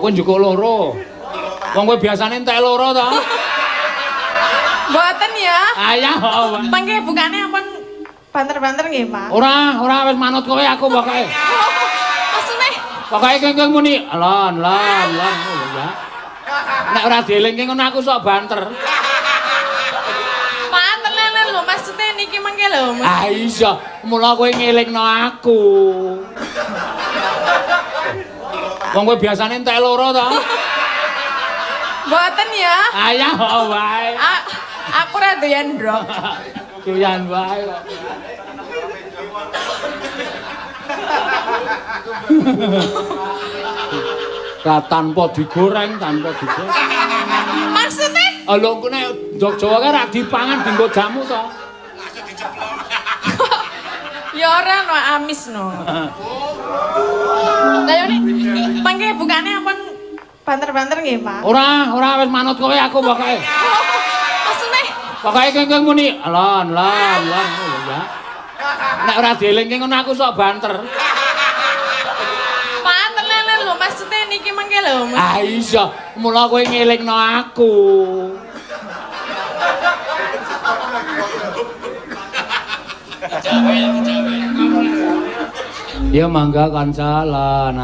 Kowe njukuk loro. Wong kowe biasane entek loro to. Mboten ya. Ayah kok. Mangke bukane ampun banter-banter nggih, Pak. Ora wis manut kowe aku pokoke. Maksudnya Pokoke kengkeng muni lon ya. Nek ora dieling ngono aku sok banter. Pak tenan lho maksudnya niki mangke lho. Ah iya, mula kowe ngelingno aku. Wong kowe biasane entek loro to. Mboten ya. Ayah kok wae. Aku ora doyan ndrok. Doyan wae kok. Tanpa digoreng. Maksudnya? Lho engko nek ndok Jawa kae ra dipangan dienggo jamu to. Ya ora no amis no. Lah yo mangke bukane ampun banter-banter nggih, Pak. Ora wis manut kowe aku pokoke. Maksudnya Pokoke kengkeng muni lon ya. Nek ora dieling ngono aku sok banter. Pak tenan lho maksudnya niki mangke lho. Ah iya, mula kowe ngelingno aku. Ya mangga kanca alon.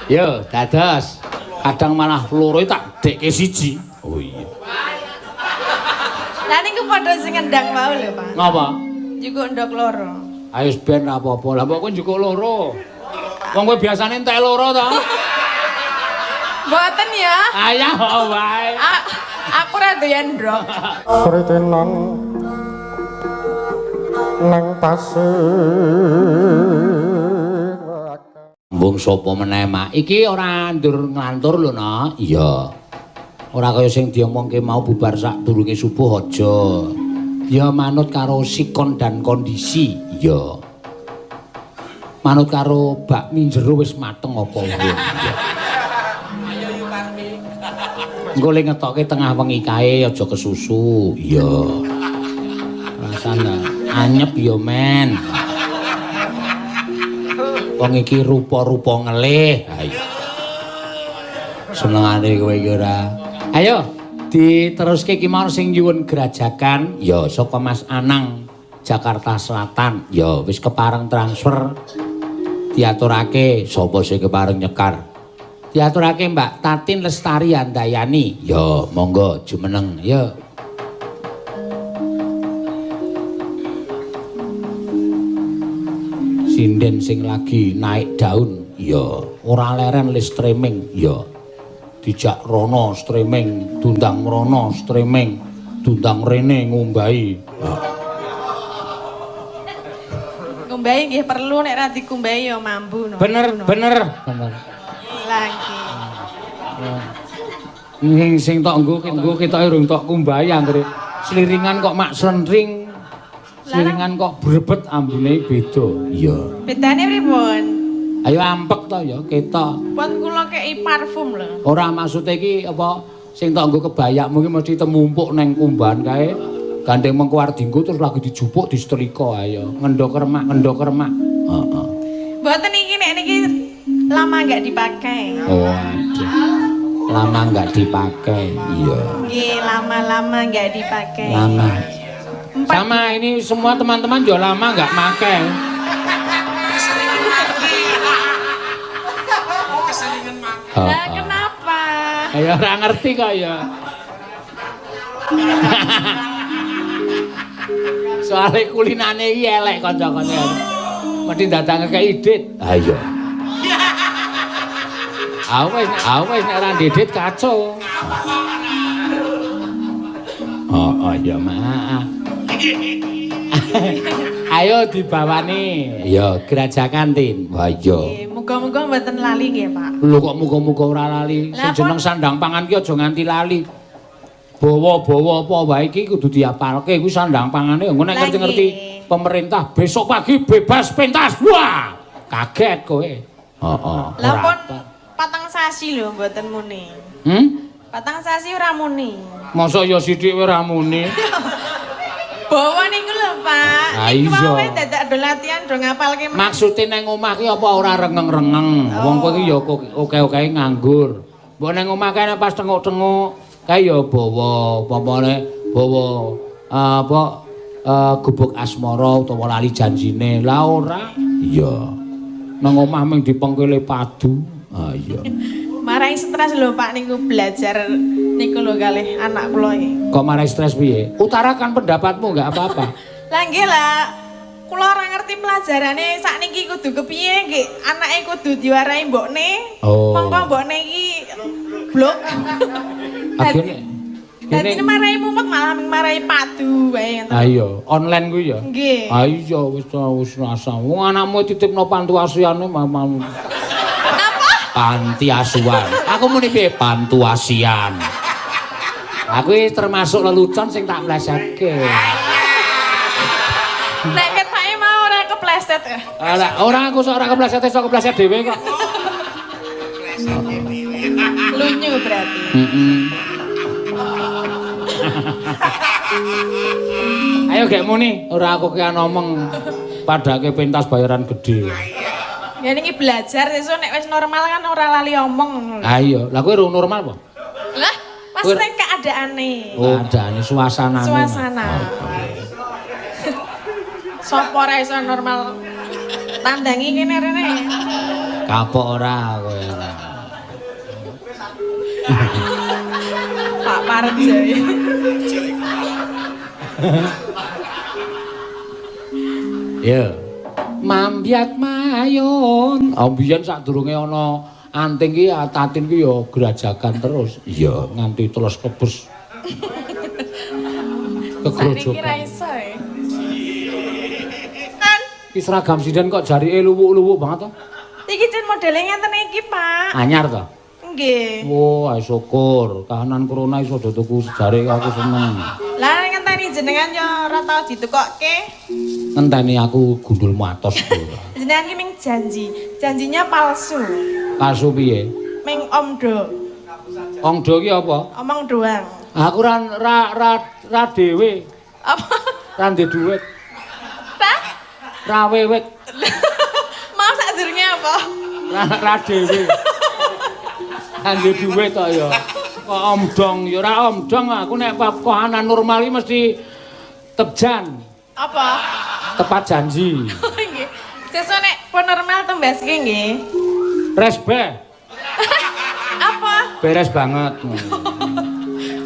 Yo dados kadang malah loro tak dekke siji. Oh iya. Lah niku padha sing ngendang wae lho, Pak. Ngapa? Juga ndok loro. Ayo ben apa-apa. Lah kok njukuk loro. Wong kowe biasane entek loro to. Mboten ya. Ayah kok wae. Aku ora doyan ndrok. Sritenan nang pasir. Mbung sapa meneh mak. Iki ora ndur nglantur lho, no. Iya. Ora kaya sing diomongke mau bubar sak durunge subuh aja. Ya manut karo sikon dan kondisi. Iya. Manut karo bakmi jero wis mateng apa urung. Engko le ngetokke tengah wengi kae aja kesusu. Iya. Rasane anyep ya, men. Wong iki rupa-rupa ngelih. Ayo. Senengane kowe iki ora. Ayo diteruske ki mau sing nyuwun gerajakan ya saka Mas Anang Jakarta Selatan. Ya wis kepareng transfer. Diaturake sapa sing kepareng nyekar. Diaturake Mbak Tatin Lestari Handayani. Ya monggo jumeneng ya. Sinden sing lagi naik daun ya ora leren le streaming ya dijak rono streaming dundang rono streaming dundang rene ngumbahi Ngumbahi nggih perlu nek ra dikumbahi ya mambu no. bener Lagi. sing tok nggo kita urung tok kumbahi anggere sliringan kok mak slentring sliringan kok brebet ambune beda. Iya. Bedane pripun? Ayo ampek to ya ketok. Pun kula kei parfum lho. Ora maksude iki apa sing tok nggo kebayakmu iki mesti temumpuk neng kumbahan kae. Gandeng mengkuar dinggo terus lagi dijupuk disetrika ayo. Ngendok remak. Heeh. Mboten iki nek niki lama enggak dipakai. Oh, aduh. Lama enggak dipakai. Iya. Nggih, lama-lama enggak dipakai. Lama. Sama ini semua teman-teman juga lama nggak pakai. Lah kenapa? Ya ora ngerti kok ya. Soale kulinane iki elek kanca-kanca. Mesti datang ke idit. Ayo. Awes nek ora didit kacau. Oh ya maaf. Ayo dibawani. Ya gerajakan Tin. Wah iya. Muga-muga mboten lali nggih, Pak. Lho kok muga-muga ora lali. Sing jeneng sandang pangan ki aja nganti lali. Bawa-bawa apa wae iki kudu diapalke kuwi sandang pangane. Engko nek ngerti-ngerti pemerintah besok pagi bebas pentas. Wah, kaget kowe. Heeh. Lah pun patang sasi lho mboten muni. Patang sasi ora muni. Masa ya sithik ora muni. Bawa niku lho, Pak. Ah, Iku iya. wae dadak do latihan do ngapalke. Maksude nang omah ki apa ora rengeng-rengeng. Wong kowe ki ya oke-oke nganggur. Mbok nang omah kae pas tenguk-tenguk kae ya bawa popone bawa gubuk asmara utawa lali janjine. Lah ora. Iya. Nang omah mung dipengkele padu. Ah iya. Marai stres lho Pak niku belajar niku lho kalih anak kula iki. Kok marai stres piye? Utarakan pendapatmu enggak apa-apa. Lah nggih lah. Kula ora ngerti pelajarane sakniki kudu kepiye nggih. Anake kudu diwarai mbokne. Oh. Mongko mbokne iki blok. Dadi marai mumet malah marai padu wae ngoten. Ah iya, online ku ya. Nggih. Ah iya wis rasa. Wong anakmu titipno panti asuhane mamamu. Napa? Panti asuhan. Aku muni piye pantu asian. Aku iki termasuk lelucon sing tak plesetke. Nek ketake mau ora kepleset. Alah, ora aku sok ora kepleset iso kepleset dhewe kok. Lunyu berarti. Ayo gek muni, ora aku ki ngomong padake pentas bayaran gede. Ya niki belajar sesuk nek wis normal kan ora lali omong. Ayo, lah kowe urung normal apa? Lah, maksudnya keadaane. Oh, keadaane suasanane. Suasana. Sopo ora iso normal tandangi kene rene. Kapok ora kowe. Pak Parjo. Ya. Mambyat mayon. Ambiyen sadurunge ana anting ki tatin ki ya gerajakan terus. Iya, nganti terus kebus. Sakniki ra iso e. Kan Ki seragam sinden kok jarike luwuk-luwuk banget to? iki cen modele ngenten iki, Pak. Anyar to? Nggih. Wah, syukur. Kahanan corona iso do tuku sejare aku seneng. Lah ngenteni jenengan yo ora tau ditukokke. Ngenteni aku gundulmu atos. Jenengan ki ming janji. Janjinya palsu. Palsu piye? Ming omdo. Ongdo ki apa? Omong doang. Aku ra dhewe, Apa? ra ndek dhuwit, Pak? ra wewet, Mau sadurunge apa? ra dhewe. Ra ndek dhuwit to ya. Kok omdong ya ora omdong aku nek kahanan normal iki mesti tebjan, Apa? tepat janji. Nggih. Sesuk nek pun normal tembaske nggih. Resbeh, Apa? beres banget.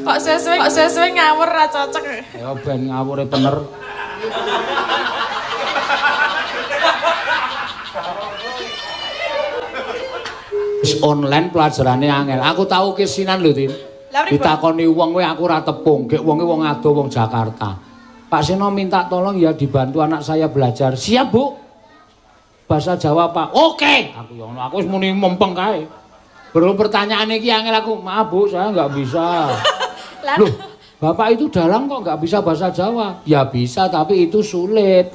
Kok sesuai ngawur ra cocok. Ya ben ngawure bener. Wis online pelajarane angel. Aku tahu kesinan lho, Tin. Lah pripun? Ditakoni wong kowe aku ora tepung, gek wonge wong ado wong Jakarta. Pak Seno minta tolong ya dibantu anak saya belajar. Siap, Bu. Bahasa Jawa, Pak. Oke. Aku ya ngono, aku wis muni mempeng kae. Baru pertanyaan iki angel aku, "Maaf, Bu, saya enggak bisa." Lah Loh, Bapak itu dalang kok nggak bisa bahasa Jawa? Ya bisa, tapi itu sulit.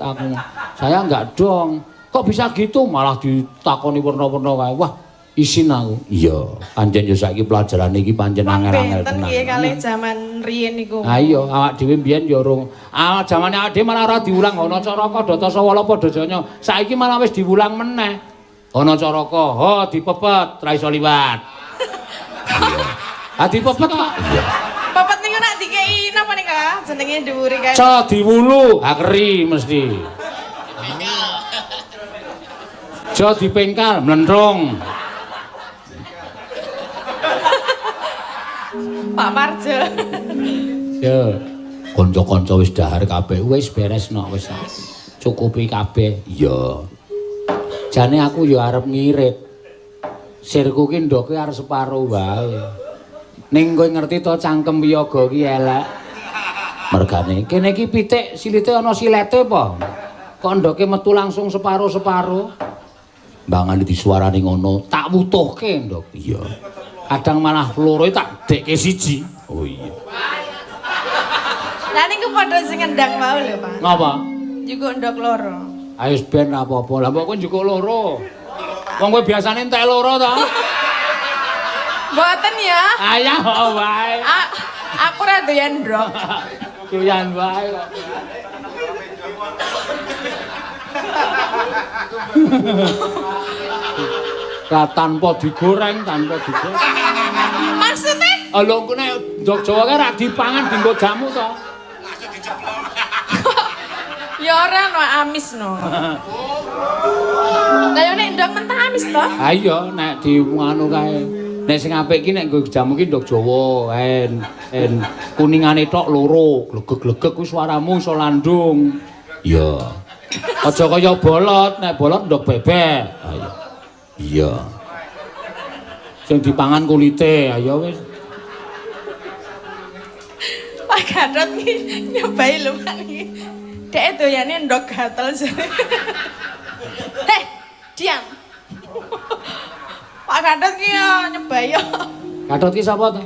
Saya nggak dong. Kok bisa gitu? Malah ditakoni warna-warna kayak, wah, isin aku. Iya, panjen yo saiki pelajaran iki panjen angel-angel Benten tenan. nggih kalih jaman riyen niku. Ayo, awak dhewe mbiyen yo urung. Jamane awak dhewe malah ora diulang ana caraka Datasawala padha janya. Saiki malah wis diulang meneh. Ana caraka, ho dipepet, ra iso liwat. Ah dipepet kok. Pepet niku nak dikei napa nika? Jenenge dhuwure kae. Ca diwulu, akeri mesti. Ja dipengkal, mlentrung. Pak Parjo. Ya. Kanca-kanca wis dahar kabeh, wis beres nok wis. Cukupi kabeh. Ya. Jane aku ya arep ngirit. Sirku ki ndoke arep separo wae. Ning kowe ngerti to cangkem wiyaga ki elek. Mergane kene iki pitik silite ana silete apa? Kok ndoke metu langsung separo-separo. Mbangane disuarani ngono, tak wutuhke ndok. Iya. Kadang malah loro tak dekke siji. Oh iya. Lah niku padha sing ngendang mau lho, Pak. Ngapa? Juga ndok loro. Ayo ben apa-apa. Lah kok njukuk loro. Wong kowe biasane entek loro to. Mboten ya. Ayah wae. Aku ra doyan ndrok. Doyan wae kok. Tanpa digoreng. Maksudnya? Lho engko nek ndok Jawa kae ra dipangan dienggo jamu to. Ya ora no amis no. Lah yo nek ndok mentah amis to? Ha iya nek di ngono kae. Nek sing apik ki nek nggo jamu ki ndok Jawa, kuningane tok loro, glegeg-glegeg kuwi swaramu iso landung. Iya. Aja kaya bolot, nek bolot ndok bebek. Ha iya. Iya. Sing dipangan kulite, ayo wis. Pak Gatot ki nyobai lho Pak iki. Dek doyane ndok gatel jare. Heh, diam. Pak Gatot ki yo nyobai yo. Gatot ki sapa to?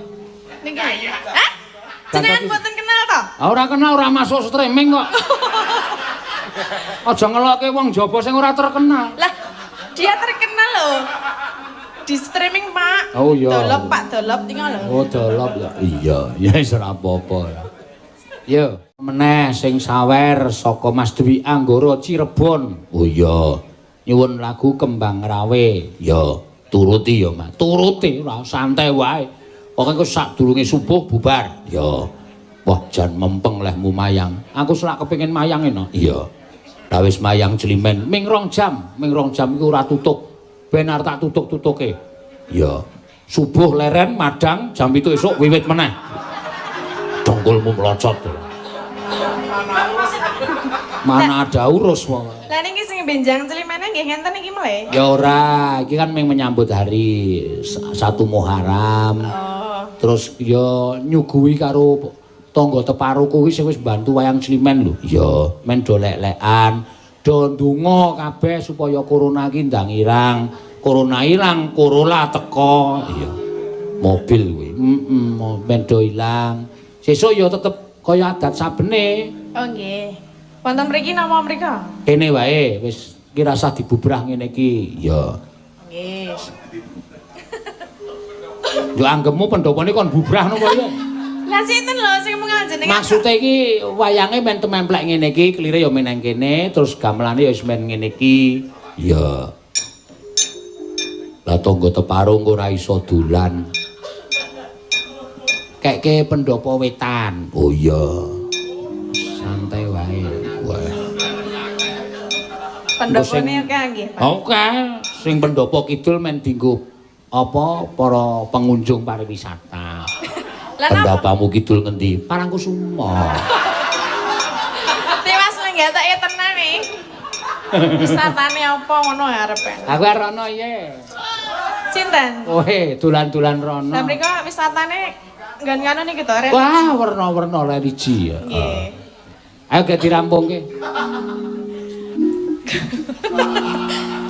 Niki. Hah? Jenengan mboten kenal to? Ora kenal, ora masuk streaming kok. Aja ngelokke wong jaba sing ora terkenal. Lah, dia terkenal loh. Di streaming, Pak. Oh iya. Dolop, Pak, dolop tinggal lho. Oh, dolop ya. Iya, ya wis ora apa-apa. Yo, meneh sing sawer saka Mas Dwi Anggara Cirebon. Oh iya. Nyuwun lagu Kembang Rawe. Ya, turuti ya, Mas. Turuti ora santai wae. Pokoke sadurunge subuh bubar. Ya. Wah, jan mempeng lehmu mayang. Aku selak kepengin mayang eno. Iya. Lah wis mayang jlimen ming 2 jam. Ming 2 jam iku ora tutuk. Ben arep tak tutuk-tutuke. Ya. Subuh leren madang jam 7 esuk wiwit meneh. Dengkulmu mlocot. Mana ada urus wong. Lah niki sing benjang celimene nggih ngenten iki mle. Ya ora, iki kan ming menyambut hari 1 Muharram. Oh. Terus ya nyuguhi karo tangga teparuku kuwi sing wis bantu wayang Slimen lho. Ya, men do lek-lekan. Do ndonga kabeh supaya corona iki ndang irang. Corona ilang, Corolla teko. Iya. Mobil kuwi. Men do ilang. Sesuk ya tetep kaya adat sabene. Oh nggih. Wonten mriki napa mrika? Kene wae wis iki rasah dibubrah ngene iki. Ya. Nggih. Yo anggemu pendopone kon bubrah napa ya? Lah sinten lho sing mungal jenengan? Maksude iki wayange men tememplek ngene iki, klire ya men nang kene, terus gamelane ya wis men ngene iki. Ya. Lah tangga teparung ora iso dolan. Keke pendopo wetan. Oh iya. Santai wae. Wah. Pendopone oke nggih, Pak. Oke, sing pendopo kidul men dienggo apa para pengunjung pariwisata. Lah napa? Pendapamu kidul ngendi? Parangkusuma. Tiwas lenggatoke tenan nih. Wisatane apa ngono arepe? Aku arep rono ye. Sinten? Kowe dolan-dolan rono. Lah mriko wisatane nggon-ngono niki to, Ren. Wah, werna-werna religi ya. Nggih. Ayo ge dirampungke.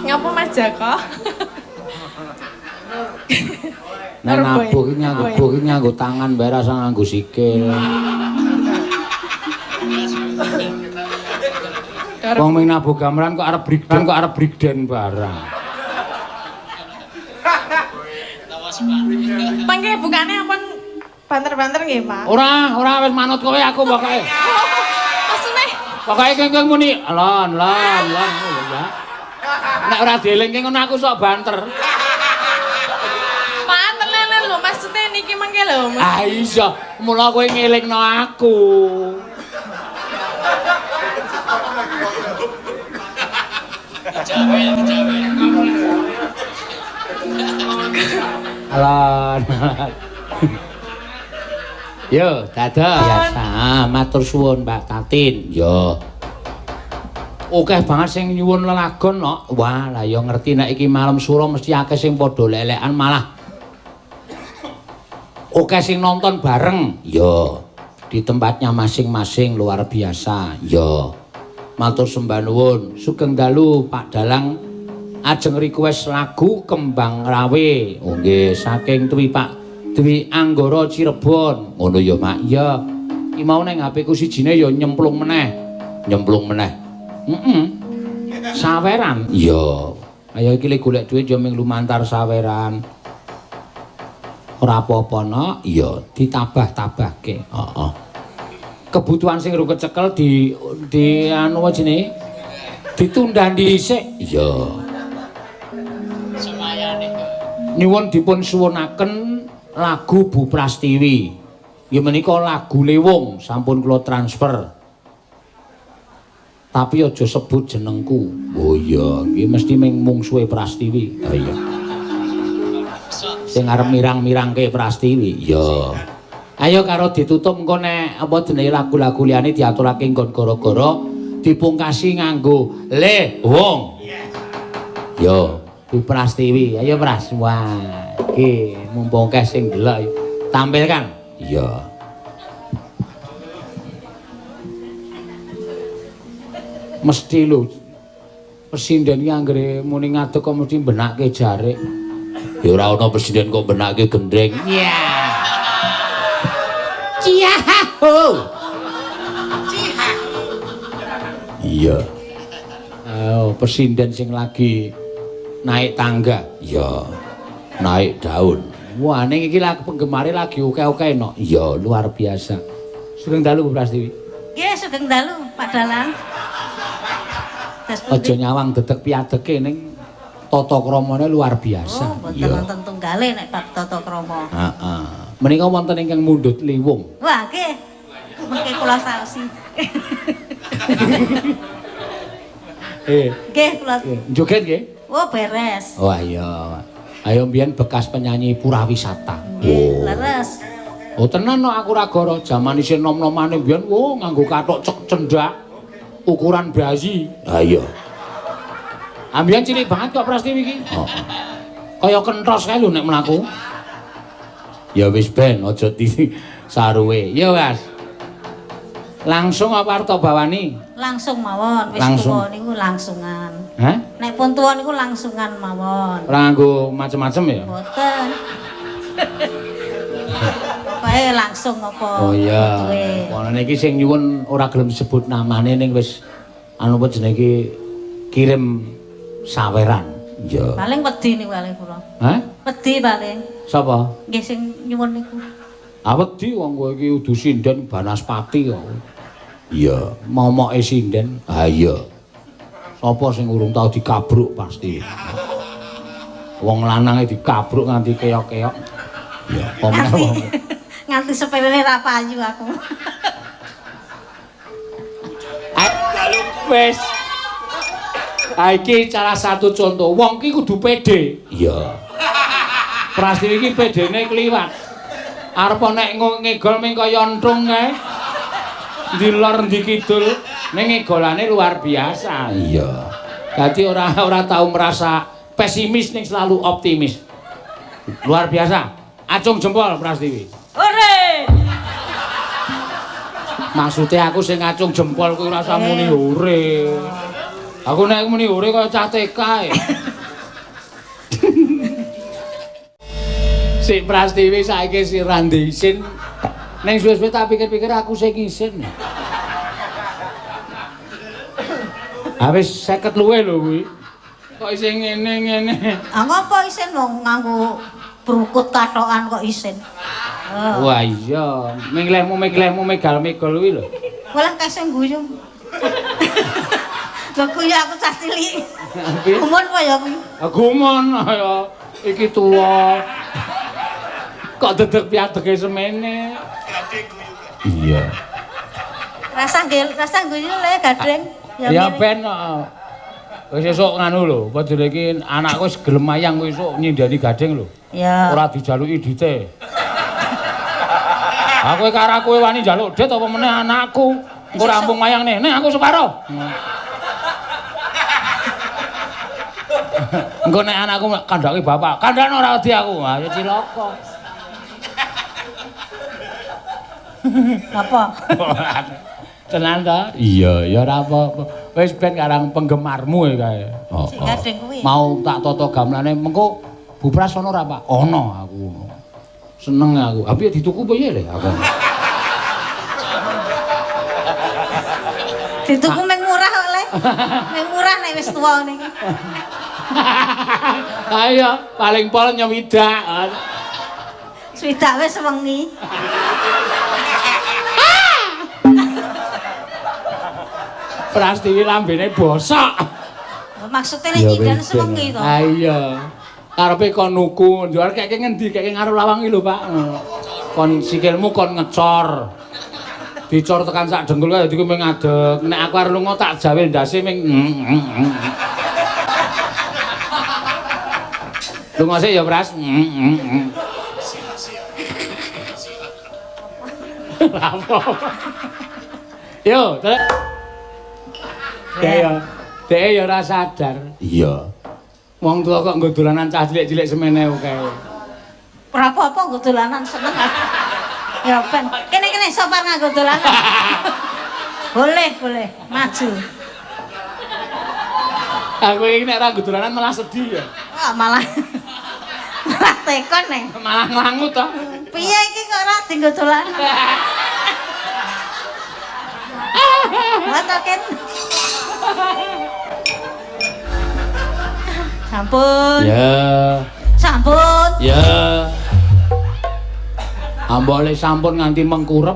Ngapa Mas Joko? Nek nabuh iki nganggo tangan bae rasa nganggo sikil. Wong ming nabuh gamelan kok arep brigden barang. Mangke bukane ampun banter-banter nggih, Pak. Ora wis manut kowe aku pokoke. Maksudnya? Pokoke kengkeng muni lon ya. Nek ora dielingke ngono aku sok banter. Pak tenan lho maksudnya niki mangke lho. Ah iya, mula kowe ngelingno aku. Alon. Yo, dadah biasa. Matur suwun Mbak Tatin. Yo. Oke banget sing nyuwun lelagon no. Wah, lah ya ngerti nek iki malam suro mesti akeh sing padha lelekan malah. Oke sing nonton bareng. Yo. Di tempatnya masing-masing luar biasa. Yo. Matur sembah nuwun. Sugeng dalu Pak Dalang ajeng request lagu Kembang Rawe. Oh nggih, saking Pak Dwi Anggara Cirebon. Ngono ya, Mak. Iya. Iki mau ning HP-ku sijine ya nyemplung meneh. Saweran. Iya. Ayo iki lek golek dhuwit ya ming lumantar saweran. Ora apa-apa no. Iya, ditabah-tabahke. Heeh. kebutuhan sing ru kecekel di anu wae jenenge ditunda dhisik. Iya. Semayane. Nyuwun dipun suwunaken lagu Bu Prastiwi. Nggih menika lagu Lewung sampun kula transfer. Tapi aja sebut jenengku. Oh iya, iki mesti mung suwe Prastiwi. Ha iya. Sing arep mirang-mirangke Prastiwi. Iya. Ayo karo ditutup engko nek apa jenenge lagu-lagu liyane diaturake nggon gara-gara dipungkasi nganggo Lewung. Yo, Bu Prastiwi. Ayo Pras. Wah, iki mumpung keh sing delok tampilkan. Iya. Mesti lho presiden iki anggere muni ngadeg kok mesti benake jarik. Ya ora ana presiden kok benake gendeng. Iya. Ciaho. Iya. Oh, presiden sing lagi naik tangga. Iya. Naik daun. Wah, ning iki lagi penggemare lagi oke-oke no. Iya, luar biasa. Sugeng dalu Bu Prastiwi. Nggih, sugeng dalu Pak Dalang. Aja nyawang dedeg piadeke ning tata kramane luar biasa. Oh, mboten wonten tunggale nek Pak tata krama. Heeh. Menika wonten ingkang mundhut Liwung. Wah, nggih. Mengke kula saosi. Nggih, kula. Joget nggih? Oh, beres. Oh iya. Ayo mbiyen bekas penyanyi purawisata. Nggih, leres. Oh tenan no aku ora goro jaman isih nom-nomane mbiyen nganggo kathok cek cendak ukuran bayi. Ha iya. Ambiyen cilik banget kok Prastiwi iki. Heeh. Kaya kenthos kae lho nek mlaku. Ya wis ben aja saruwe. Ya Mas. Langsung apa arep bawani? Langsung mawon, wis tuwa niku langsungan. Hah? Nek pun tuwa niku langsungan mawon. Ora nganggo macem-macem ya? Mboten. Bae langsung apa? Oh iya. Wonane iki sing nyuwun ora gelem disebut namane ning wis anu apa jenenge kirim saweran. Iya. Paling wedi niku paling kula. Hah? Wedi paling. Sapa? Nggih sing nyuwun niku. Ah wedi wong kowe iki udu sinden Banaspati kok. Iya, momoke sinden. Ah iya. Sapa sing urung tau dikabruk pasti. Wong lanange dikabruk nganti keok-keok. Iya, pomene wong. Nganti sepelene ra payu aku. Wes. Iki salah satu contoh. Wong ki kudu pede. Iya. Prastiwi iki pedene kliwat. Arep nek ngegol ming kaya enthung kae. Ndi lor ndi kidul ning ngegolane luar biasa. Iya. Dadi ora tau merasa pesimis ning selalu optimis. Luar biasa. Acung jempol Prastiwi. Ore. Maksudnya aku sing ngacung jempol kuwi rasa muni ore. Aku nek muni ore kaya cah TK ae. Si Prastiwi saiki si Randi isin. Ning suwe-suwe tak pikir-pikir aku sing isin. Ha wis 50 luwe lho kuwi. Kok isih ngene-ngene. Ah ngopo isin wong nganggo brukut kathokan kok isin. Wah iya, menglehmu megal-megal kuwi lho. Walah kasih guyu. Kok guyu aku cah cilik. Gumun apa ya kuwi? Gumun ya iki tuwa. Kok dedeg piadege semene. Iya. Rasa guyu le gadeng. Ya ben wis esuk nganu lho, padha iki anakku wis gelem mayang kuwi esuk nyindani gading lho. Ya. Ora dijaluki dite. Aku karo kowe wani njaluk dit apa meneh anakku. Engko rampung mayang nih. Nek aku separo. Engko nek anakku kandhake bapak, kandhane ora wedi aku. Ha ya cilaka. Apa? Tenan ta? Iya, ya ora apa-apa. Wis ben karang penggemarmu kae. Sing gading kuwi. Mau tak tata gamelane mengko bupras ana ora, Pak? Ana aku. Seneng aku. Tapi dituku piye le aku. Dituku meng murah kok le. Meng murah nek wis tuwa niki. Ayo, paling pol nyewidak. Swidak wis wengi. Prastiwi lambene bosok. Maksudnya nek nyidan sewengi to. Ah iya. Karepe kon nuku, njual kek ngendi? Kek ngarep lawang iki lho, Pak. Kon sikilmu kon ngecor. Dicor tekan sak dengkul kae dadi ming ngadeg. Nek aku arep lunga tak jawe ndase ming. Lunga sik ya, Pras. Apa? Yo, terus. Dek ya ora sadar. Iya. Wong tua kok nggo dolanan cah cilik-cilik semene kae. Ora apa-apa nggo dolanan seneng. Ya ben, kene sopar nganggo dolanan. Boleh, maju. Aku iki nek ora nggo dolanan malah sedih ya. Wah, malah tekon nih. Malah nglangut to. Piye iki kok ora dienggo dolanan? Wah, Ken. Sampun. Ya. Sampun. Ya. Ambole sampun nganti mengkurep.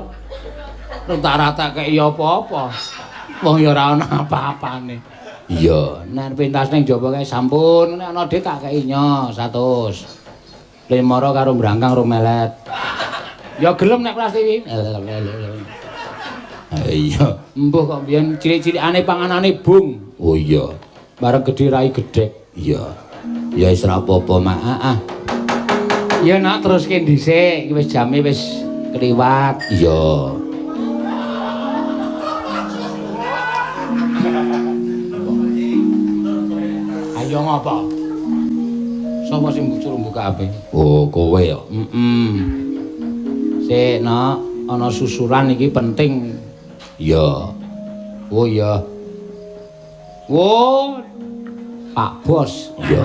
Rata-rata kaya apa-apa. Wong ya ora ana apa-apane. Iya, nek pentas ning jaba kae sampun, nek ana dhek tak kei nyo 100. Lemoro karo brangkang rumelet. Ya gelem nek Prastiwi. Iya, embuh kok biyen cilik-cilikane panganane bung. Oh iya. Bareng gedhe rai gedhek. Iya. Ya wis ora apa-apa, Mak. Ya nak teruske dhisik, wis jame wis kliwat. Iya. Ayo ngapa? Sapa sing suruh buka HP? Oh, kowe ya. Sik, Nak, ana susulan iki penting. Ya. Oh iya. Oh, Pak Bos. Ya.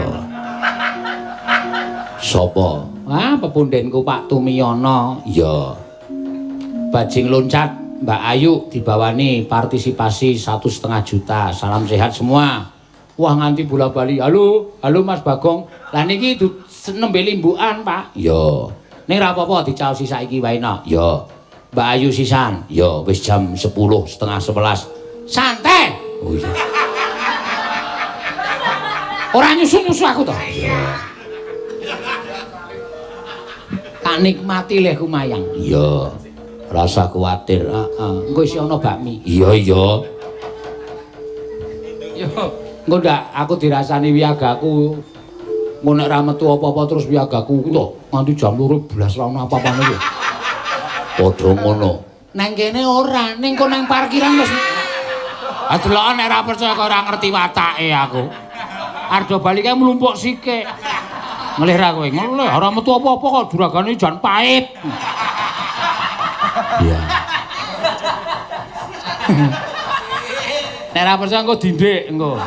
Sopo? Ah, pepundhenku Pak Tumiyono. Ya. Bajing loncat Mbak Ayu dibawani partisipasi 1,5 juta. Salam sehat semua. Wah nganti bola-bali. Halo, Mas Bagong. Lah niki nembe limbukan, Pak. Ya. Ning ra apa-apa dicaosi saiki wae no. Ya. Mbak Ayu sisan. Ya, wis jam 10, setengah 11. Santai. Oh iya. Ora nyusu-nyusu aku to. Tak nikmati leh kumayang. Iya. Rasa kuwatir. Engko isi ana bakmi. Iya. Yo. Engko ndak aku dirasani wiyagaku. Engko nek ra metu apa-apa terus wiyagaku to nganti jam 12 ra ono apa-apane yo. Padha ngono. Nang kene ora, ning kok nang parkiran wis. Adeloken nek ra percaya kok ora ngerti watake aku. Ardo bali kae mlumpuk sikik. Ngelih ra kowe, ngelih ora metu apa-apa kok duragane jan pahit. Iya. Nek ra percaya engko dindik engko.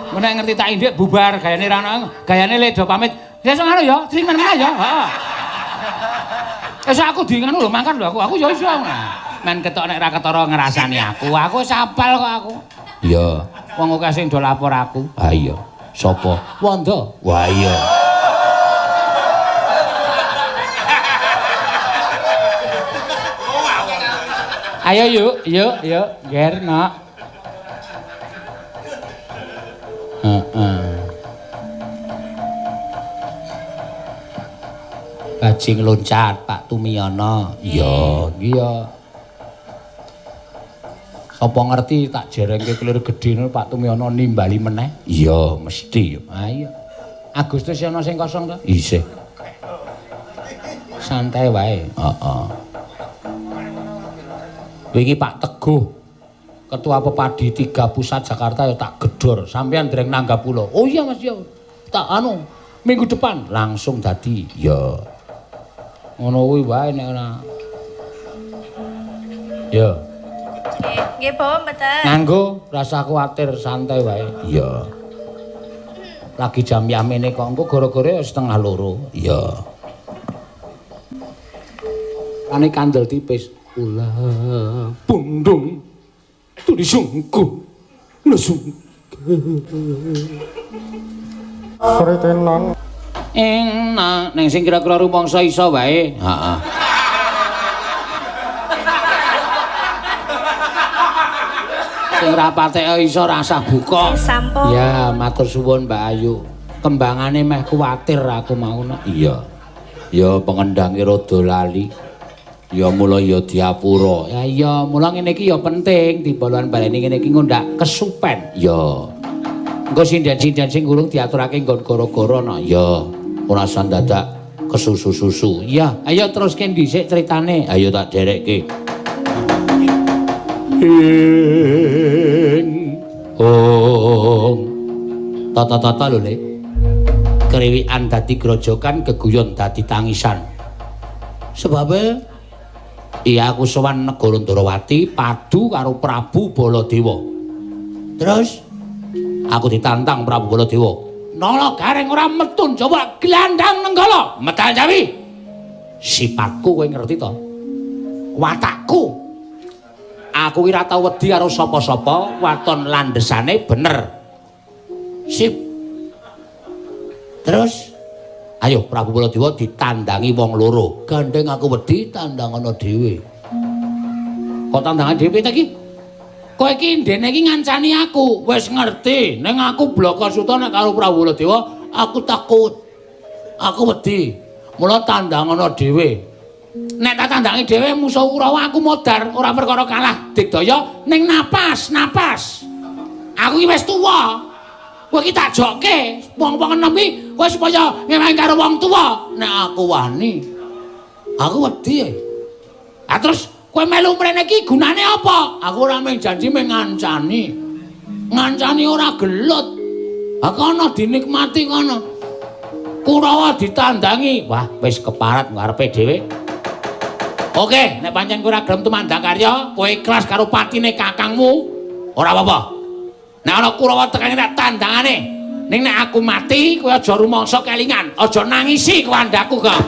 Engko nek ngerti tak indik bubar gayane ra ono, gayane le do pamit. Ya sing ngono ya, sing meneh ya. Heeh. Wis aku di ngono lho mangkat lho aku ya iso. Men ketok nek ra ketara ngrasani aku. Aku wis apal kok aku. Iya. Wong akeh sing do lapor aku. Ha iya. Sopo? Wanda. Wah iya. Ayo yuk, ger nak. Bajing loncat Pak Tumiyono. Iya. Sapa ngerti tak jerengke kelir gedhe Pak Tumiyono nimbali meneh? Iya, mesti. Ayo. Agustus ana sing kosong to? Isih. Santai wae. Heeh. Wingi Pak Teguh Ketua Pepadi 3 Pusat Jakarta ya tak gedor sampean dereng nanggap kula. Oh iya Mas ya. Tak minggu depan langsung dadi. Ya. Ngono kuwi wae nek ora. Ya. Nggih, bawa mboten. Nganggo rasa kuwatir santai wae. Iya. Lagi jam yamene kok engko gara-gara 1:30. Iya. Ane kandel tipis. Ulah pundung tu disungkuh lesung Sritenan ning sing kira-kira rumangsa iso wae. Heeh. Sing rapate iso rasah buka. Sampun. Ya, matur suwun Mbak Ayu. Kembangane meh kuwatir aku mau. Iya. Ya pengendange rada lali. Ya mula ya diapura. Ya iya, mula ngene iki ya penting dibalan baleni ngene iki ngundak kesupen. Ya. Engko sinden-sinden sing urung diaturake nggon gara-gara no. Ya. Ora usah dadak kesusu-susu. Iya, ayo teruske dhisik critane. Ayo tak derekke. Tata-tata lho, Le. Kriwikan dadi grojokan, geguyon dadi tangisan. Sebabe iya aku sowan negara Ndarawati padu karo Prabu Baladewa. Terus aku ditantang Prabu Baladewa. Nala gareng ora metun coba glandang nenggala medal Jawi. Sipatku kowe ngerti to? Watakku. Aku ora tau wedi karo sapa-sapa, waton landesane bener. Sip. Terus ayo Prabu Baladewa ditandangi wong loro. Gandeng aku wedi tandangana dhewe. Kok tandangan dhewe ta iki? Kowe iki ndene iki ngancani aku. Wis ngerti, ning aku bloko suta nek karo Prabu Baladewa, aku takut. Aku wedi. Mula tandangana dhewe. Nek tak tandangi dhewe musuh Kurawa aku modar, ora perkara kalah digdaya ning napas. Aku iki wis tuwa. Kowe iki tak jokke, wong-wong enem iki kowe supaya ngewangi karo wong tuwa. Nek aku wani, aku wedi. Ah terus kowe melu mrene iki gunane apa? Aku ora mung janji mung ngancani. Ngancani ora gelut. Ha kono dinikmati kono. Kurawa ditandangi. Wah, wis keparat ngarepe dhewe. Oke, nek pancen kowe ora gelem tumandang karya, kowe ikhlas karo patine kakangmu, ora apa-apa. Nek ana Kurawa tekane tak tandangane. Ning nek aku mati, kowe aja rumangsa kelingan, aja nangisi kandhaku kok.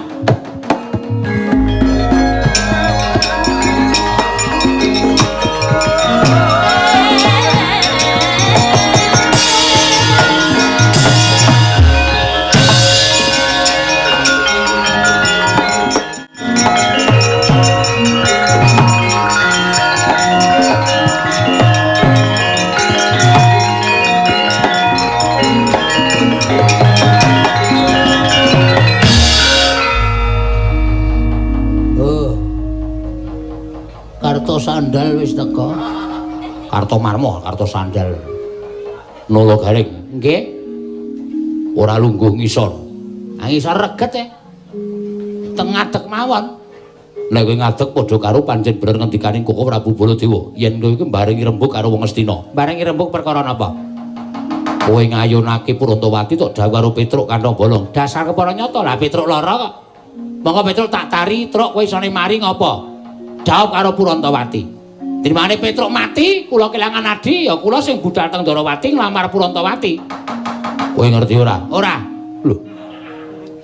Sandal wis teko. Karto marmo, karto sandal. Nolo garing. Nggih. Ora lungguh ngisor. Ngisor reget e. Teng ngadeg mawon. Nek kowe ngadeg padha karo pancen bener ngendikaning Koko Prabu Baladewa, yen kowe iki barengi rembug karo wong Astina. Barengi rembug perkara napa? Kowe ngayunake Purantawati tok dawuh karo Petruk Kantong Bolong. Dasar kepara nyata lah Petruk lara kok. Monggo Petruk tak tari, Truk kowe isone mari ngopo? Jawab karo Purantawati. Dimane Petruk mati, kula kelangan adi, ya kula sing budal teng Ndarawati nglamar Purantawati. Kowe ngerti ora? Ora. Lho.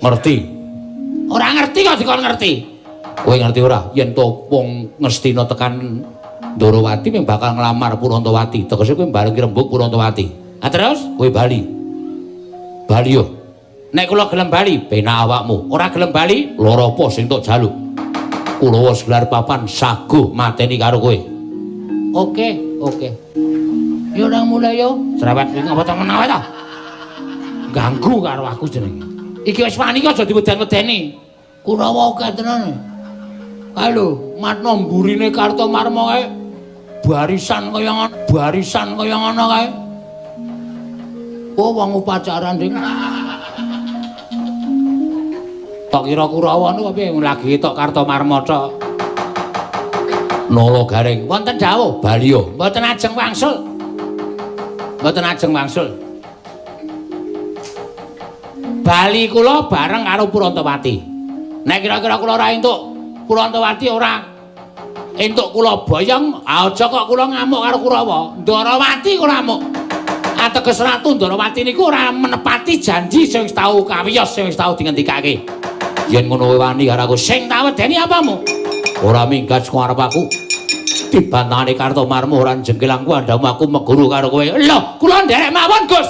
Ngerti. Ora ngerti kok dikon ngerti. Kowe ngerti ora? Yen to wong Ngastina tekan Ndarawati mung bakal nglamar Purantawati. Tegese kowe barengi rembug Purantawati. Ah terus kowe bali. Bali yo. Nek kula gelem bali, penak awakmu. Ora gelem bali, lara apa sing tok jaluk? Kulawa gelar papan saguh mateni karo kowe. Oke. Yo nang mulai yo. Cerewet iki ngapa temen ae ta? Ganggu karo aku jenenge. Iki wis wani kok aja diweden-wedeni. Kulawa akeh tenane. Halo, matno mburine Kartomarma kae. Barisan kaya ngono kae. Oh, wong upacaran ding. Tok kira Kurawa niku piye lagi tok Kartomarma tok. Nala garing wonten dawuh Baliya mboten ajeng wangsul. Bali kula bareng karo Purantawati. Nek kira-kira kula ora entuk Purantawati ora entuk kula boyong, aja kok kula ngamuk karo Kurawa. Ndarawati kula ngamuk. Ateges Ratu Ndarawati niku ora menepati janji sing wis tau kawiyos sing wis tau dingendikake. Yen ngono kowe wani karo aku sing tak wedeni apamu? Ora minggat saka arep aku. Dibantahane Kartomarma ora jengkelang ku andamu aku meguru karo kowe. Lho, kula nderek mawon, Gus.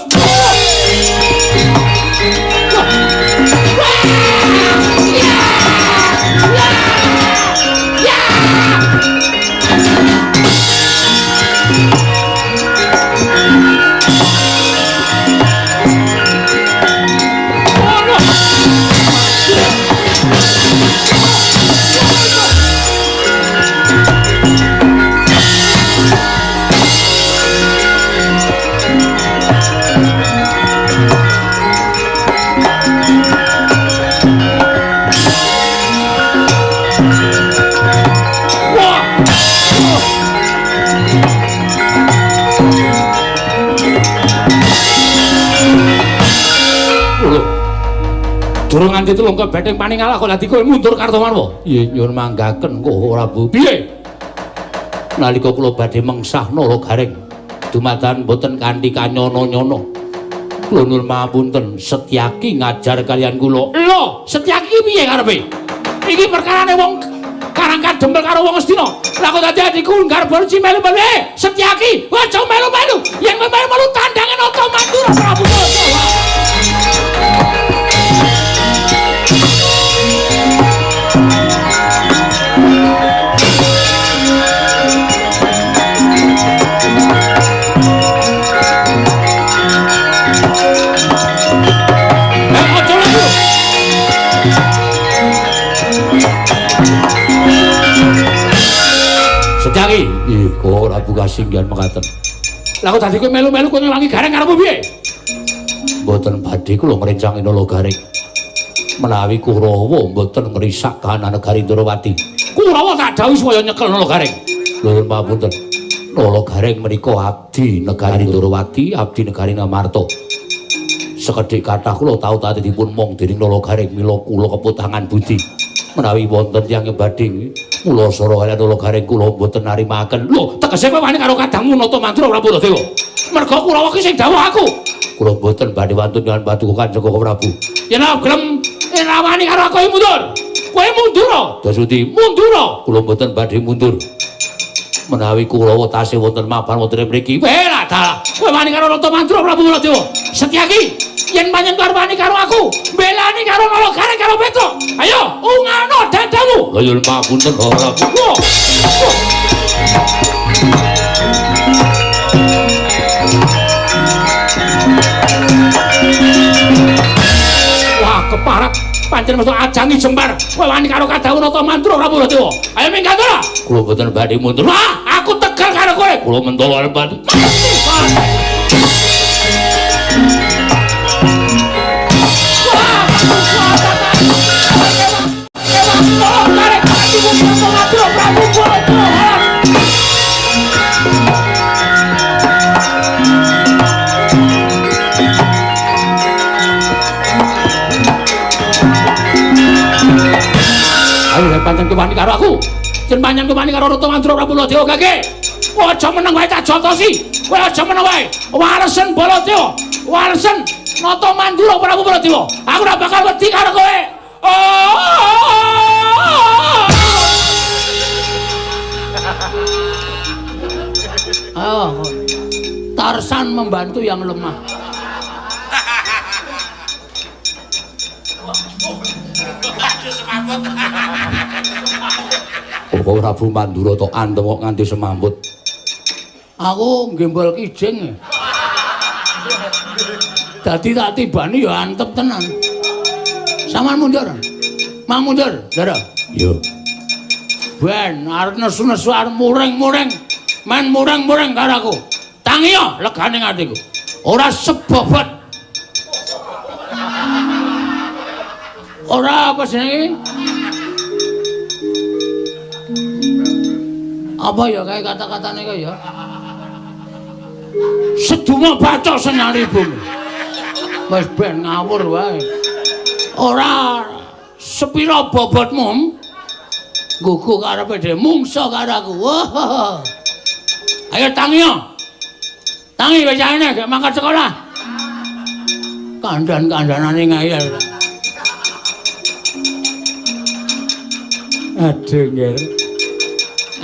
durung nganti tulung ke Bathing Paningalah kok dadi kowe mundur Kartomarma. Nggih nyuwun manggaken kok Prabu. Piye? Nalika kula badhe mengsah Nalagaring dumadakan boten kanthi kanyono-nyono. Kula nuwun mapunten, Setyaki ngajar kalian kula. Lho, Setyaki piye karepe? Iki perkarane wong karang kadempel karo wong Astina. Lah kok dadi adikku Garba melu-melu. Setyaki, aja melu-melu. Yen kowe melu tandange nata Mandura Prabu. Setyaki, kok ora buka singgihan mekaten. Lah kok dadi kowe melu-melu kowe ngewangi gareng karepmu piye? Mboten badhe kula ngrencangi Nalagaring. Menawi Kurawa mboten ngrisak kahanan negari Ndrawati. Kurawa tak dhawuhi supaya nyekel Nalagaring. Lho mapunten. Nalagaring menika abdi negari Ndrawati, abdi negari Ngamarta. Sekedhik kathah kula tau dipun mong dening Nalagaring mila kula keputangan budi. Menawi wonten tiyang badhe kula sora kaliyan Nalagaring kula mboten narimaken. Lho, tegese kowe wani karo kadangmu Nata Mantura Prabu Baladewa. Merga Kurawa ki sing dawuh aku. Kula mboten badhe wantun nyuwun paduka Kanjeng Prabu. Yen gelem wani karo aku mundur. Kowe mundur. Dasuti mundur. Kula mboten badhe mundur. Menawi Kurawa tasih wonten mapan wonten mriki, wela dalah. Kowe wani karo Nata Mantura Prabu Baladewa. Setyaki, yen panjenengan arep wani karo aku, belani karo Nalagaring karo Petruk. Ayo, ungano dadamu. Lha yen mapunten ora. Wah, keparat. Pancen mesti ajangi jembar. Kowe wani karo kadhawu Nata Mantura Prabu Baladewa. Ayo minggat ora? Kula mboten badhe mundur. Wah, aku tegal karo kowe. Kula mentolo arep badhe. Ayo pancen kewani karo aku. Yen pancen kewani karo Nata Mantura Prabu Baladewa gage. Aja meneng wae tak jotosi. Kowe aja meneng wae. Waresen Baladewa. Waresen Nata Mantura Prabu Baladewa. Aku ora bakal wedi karo kowe. Tarsan membantu yang lemah. Kok Prabu Mandura tok anteng kok nganti semambut. Aku gembol kijing. Dadi tak tibani ya antep tenan. Saman mundur. Mang mundur, Ndara. Yo. Ben arep nesu-nesu arep muring-muring. Men muring-muring karo aku. Tangi yo legane atiku. Ora sebobot. Ora apa jenenge? Apa ya kayak kata-katanya kayak ya? Seduma baca senyari bumi. Wes ben ngawur wae. Ora sepira bobotmu. Gugu karepe dhewe mungsa karo aku. Wah. Ayo tangi yo. Tangi wis jane gek mangkat sekolah. Kandan-kandanane ngayal. Aduh nggih.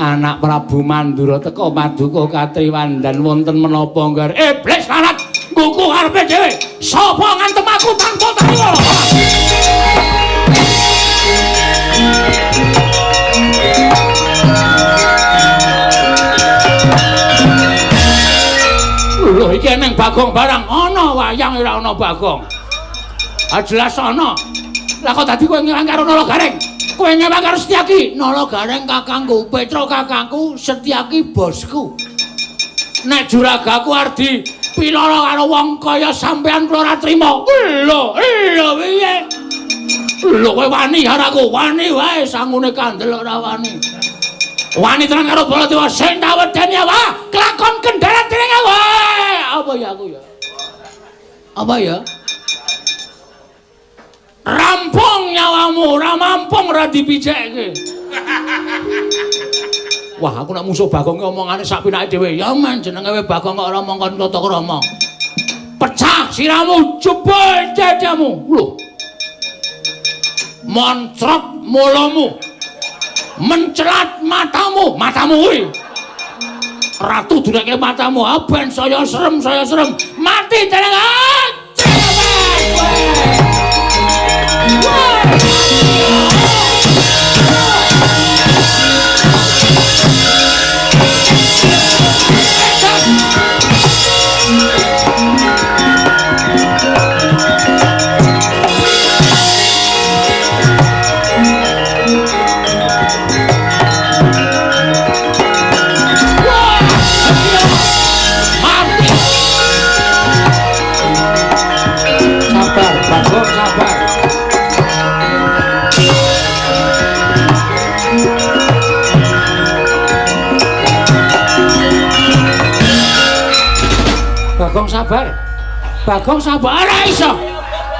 Anak Prabu Mandura teka paduka katriwandan wonten menapa nggar iblis larat kuku karepe dhewe sapa ngantem aku tanpa tayo lho iki nang Bagong barang ana wayang ora ana Bagong jelas ana lah kok dadi kowe ngelang karo Nalagaring kowe nyewang karo Setyaki. Nalagaring kakangku, Petruk kakangku, Setyaki bosku. Nek juragaku arep dipiloro karo wong kaya sampean kula ora trima. Lho piye? Lho kowe wani karo aku, wani wae sangune kandel ora wani. Wani tenan karo Baladewa sing tak wedeni wae, kelakon kendharat dening aku. Apa ya aku ya? Apa ya? Rampung nyawamu, ora mampung ora dipijekke. Wah, aku nek musuh Bagong omongane sak pinake dhewe. Ya men jenenge wae Bagong kok ora mongkon tata krama. Pecah siramu, jebul dadamu. Lho. Moncrot mulamu. Mencelat matamu, matamu kuwi. Ratu durake matamu, ben saya serem, mati dereng Bagong sabar ora iso.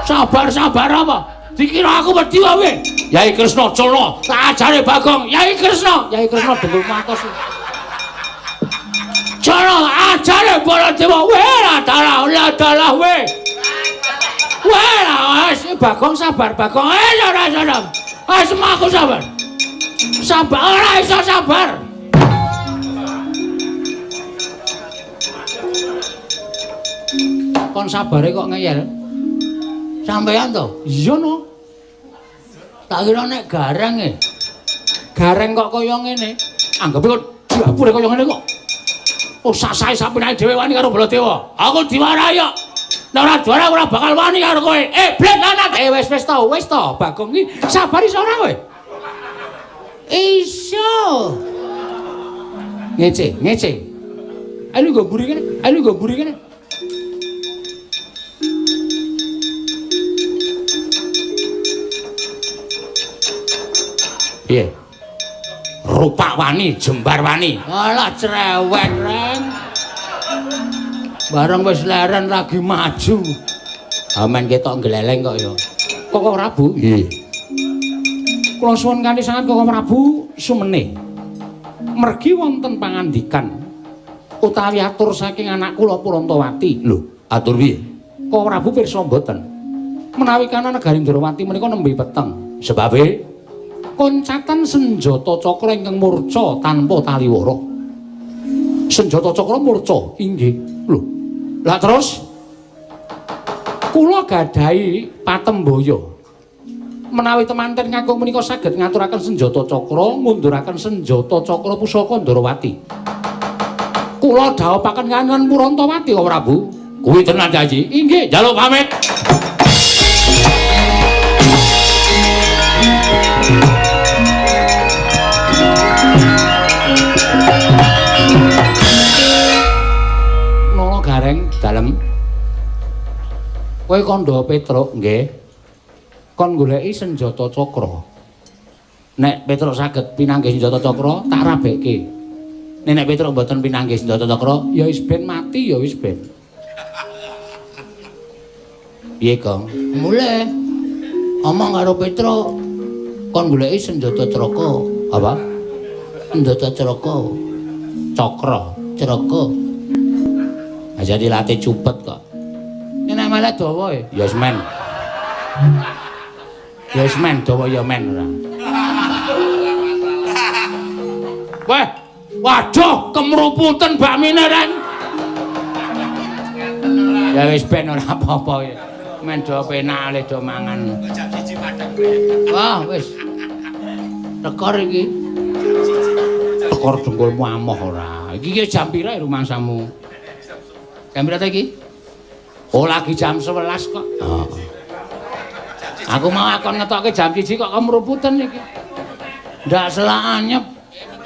Sabar apa? Dikira aku wedi wae. Yai Kresna Cana, tak ajare Bagong. Yai Kresna dengkul matos. Cana ajare Baladewa ora dalah we. Wes Bagong sabar Bagong. Ora sabar. Asmaku sabar. Sabar ora iso sabar. Kon sabare kok ngeyel. Sampeyan to? Iya no. Tak kira nek gareng e. Gareng kok kaya ngene. Anggepe kok diapure kaya ngene kok. Oh sasae sampinake dhewe wani karo Baladewa. Aku diwarai kok. Nek ora juara ora bakal wani karo kowe. Blet lanat. Wis to. Bagong iki sabar iso ora kowe? Iso. Ngece. Ayo nggo mburi kene. Piye? Rupak wani, jembar wani. Alah cerewet, Reng. Bareng wis leren lagi maju. Amen ketok gleleng kok ya. Kokong Prabu? Nggih. Kula suwun kanthi sanget Kokong Prabu sumene. Mergi wonten pangandikan utawi atur saking anak kula Purantawati. Lho, atur piye? Kokong Prabu pirsa mboten. Menawi kana negari Ndrawati menika nembe peteng. Sebabe koncatan senjata cakra ingkang murca tanpa taliwara. Senjata cakra murca inggih. Lho. Lah terus kula gadhahi patembaya. Menawi temanten kakung menika saged ngaturaken senjata cakra, ngunduraken senjata cakra pusaka Ndrawati. Kula dhaopaken kangen Purantawati kok Prabu. Kuwi tenan janji. Inggih, njaluk pamit. Gareng dalem. Kowe kandha Petruk nggih. Kon goleki senjata cakra. Nek Petruk saged pinanggih senjata cakra, tak rabekke. Nek Petruk mboten pinanggih senjata cakra, ya wis ben mati ya wis ben. Piye, Kang? Mulih omong karo Petruk. Kon goleki senjata cakra. Apa? Senjata cakra. Cakra. Aja dilatih cupet kok. Ini nek malah dawa ya wis men. Ya wis men dawa ya men ora. Weh, waduh kemruputan bakmine Ren. Ya wis ben ora apa-apa ya. Men do penak le do mangan. Jam 1 padang. Wah, wis. Tekor iki. Tekor dengkulmu amoh ora. Iki jam pira rumangsamu? Jam berapa iki? Oh lagi jam 11 kok. Oh. Aku mau akon ngetokke jam 1 kok kemruputan iki. Ndak selak anyep.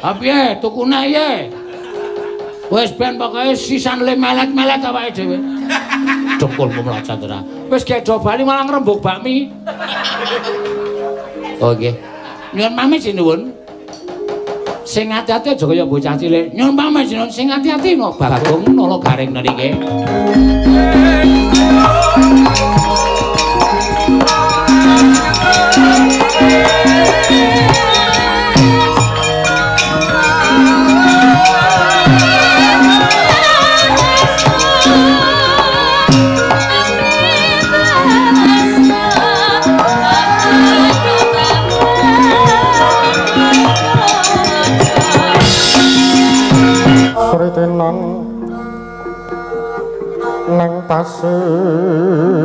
Ha piye tukune ye? Wis ben pokoke sisan le melet-melet awake dhewe. Dengkulmu mlacet ora. Wis gedho bali malah ngrembug bakmi. Oh nggih. Nyuwun pamit sinuwun. Sing ati-ati aja kaya bocah cilik. Nyuwun pamit jenengan sing ati-ati no Bagong nolo Gareng niki. pasir